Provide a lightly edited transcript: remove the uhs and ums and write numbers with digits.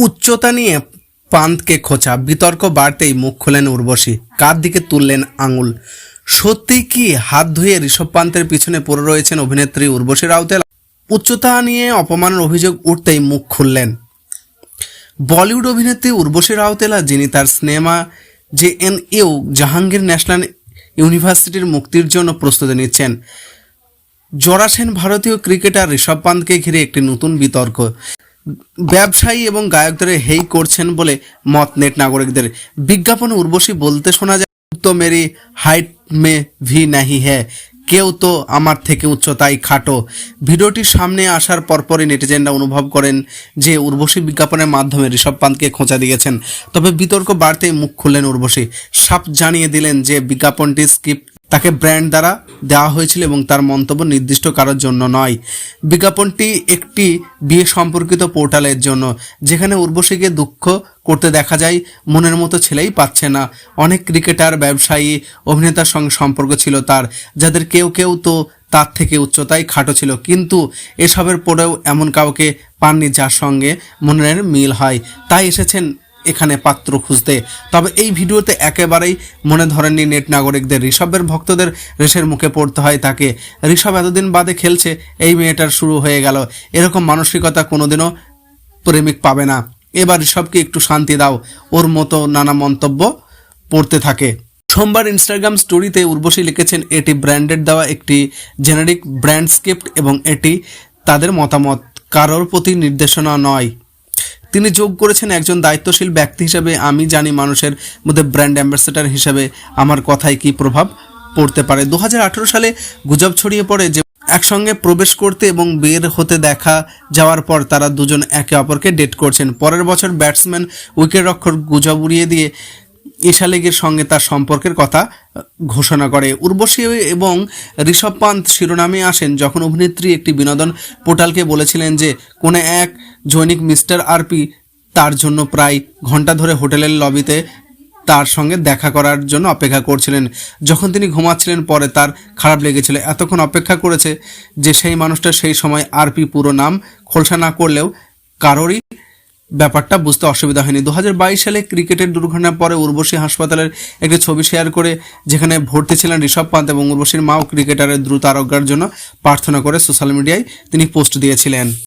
উচ্চতা নিয়ে পান্তকে খোঁচা, বিতর্ক বাড়তেই মুখ খুলেন উর্বশী, কার দিকে তুললেন আঙুল? সত্যি কি হাত ধুয়ে ঋষভ পান্তের পিছনে পড়ে রয়েছেন অভিনেত্রী উর্বশী রাউতেলা? উচ্চতা নিয়ে অপমানের অভিযোগ উঠতেই মুখ খুললেন বলিউড অভিনেত্রী উর্বশী রাউতেলা, যিনি তার সিনেমা JNU জাহাঙ্গীর ন্যাশনাল ইউনিভার্সিটির মুক্তির জন্য প্রস্তুতি নিচ্ছেন। জড়াছেন ভারতীয় ক্রিকেটার ঋষভ পান্তকে ঘিরে একটি নতুন বিতর্ক। ব্যবসায়ী এবং গায়কদের হেই করছেন বলে মত নেট নাগরিকদের। বিজ্ঞাপনে উর্বশী বলতে শোনা যায়, তো মেরি হাইট মে ভি নাহি হ্যায়, কেউ তো আমার থেকে উচ্চতায় খাটো। ভিডিওটি সামনে আসার পরপরই নেটিজেনরা অনুভব করেন যে উর্বশী বিজ্ঞাপনের মাধ্যমে ঋষভ পান্তকে খোঁচা দিয়েছেন। তবে বিতর্ক বাড়তেই মুখ খুললেন উর্বশী, সাফ জানিয়ে দিলেন যে বিজ্ঞাপনটি স্ক্রিপ্ট তাকে ব্র্যান্ড দ্বারা দেওয়া হয়েছিল এবং তার মন্তব্য নির্দিষ্ট কারোর জন্য নয়। বিজ্ঞাপনটি একটি বিয়ে সম্পর্কিত পোর্টালের জন্য, যেখানে উর্বশীকে দুঃখ করতে দেখা যায়, মনের মতো ছেলেই পাচ্ছে না। অনেক ক্রিকেটার, ব্যবসায়ী, অভিনেতার সঙ্গে সম্পর্ক ছিল তার, যাদের কেউ কেউ তো তার থেকে উচ্চতায় খাটো ছিল, কিন্তু এসবের পরেও এমন কাউকে পাননি যার সঙ্গে মনের মিল হয়। তাই এসেছেন এখানে পাত্র খুঁজতে। তবে এই ভিডিওতে একেবারেই মনে ধরেননি নেট নাগরিকদের। ঋষভের ভক্তদের রেশের মুখে পড়তে হয় তাকে। ঋষভ এতদিন বাদে খেলছে, এই মেয়েটার শুরু হয়ে গেল। এরকম মানসিকতা কোনোদিনও প্রেমিক পাবে না। এবার ঋষভকে একটু শান্তি দাও, ওর মতো নানা মন্তব্য পড়তে থাকে। সোমবার ইনস্টাগ্রাম স্টোরিতে উর্বশী লিখেছেন, এটি ব্র্যান্ডের দেওয়া একটি জেনারিক ব্র্যান্ড স্ক্রিপ্ট এবং এটি তাদের মতামত, কারোর প্রতি নির্দেশনা নয়। তিনি যোগ করেছেন, একজন দায়িত্বশীল ব্যক্তি হিসেবে আমি জানি মানুষের মধ্যে ব্র্যান্ড অ্যাম্বাসেডর হিসেবে আমার কথায় কী প্রভাব পড়তে পারে। 2018 সালে গুজব ছড়িয়ে পড়ে যে একসঙ্গে প্রবেশ করতে এবং বের হতে দেখা যাওয়ার পর তারা দুজন একে অপরকে ডেট করছেন। পরের বছর ব্যাটসম্যান উইকেটরক্ষক গুজব উড়িয়ে দিয়ে ঈশা লেগের সঙ্গে তার সম্পর্কের কথা ঘোষণা করে। উর্বশী এবং ঋষভ পান্ত শিরোনামে আসেন যখন অভিনেত্রী একটি বিনোদন পোর্টালকে বলেছিলেন যে কোনো এক জৈনিক মিস্টার আরপি তার জন্য প্রায় ঘন্টা ধরে হোটেলের লবিতে তার সঙ্গে দেখা করার জন্য অপেক্ষা করছিলেন। যখন তিনি ঘুমাচ্ছিলেন, পরে তার খারাপ লেগেছিল, এতক্ষণ অপেক্ষা করেছে যে সেই মানুষটা সেই সময় আরপি পুরো নাম খোলসা না করলেও কারোরই ব্যাপারটা বুঝতে অসুবিধা হয়নি। 2022 সালে ক্রিকেটের দুর্ঘটনার পরে উর্বশী হাসপাতালের একটি ছবি শেয়ার করে, যেখানে ভর্তি ছিলেন ঋষভ পান্ত এবং উর্বশীর মাও ক্রিকেটারের দ্রুত আরোগ্যের জন্য প্রার্থনা করে সোশ্যাল মিডিয়ায় তিনি পোস্ট দিয়েছিলেন।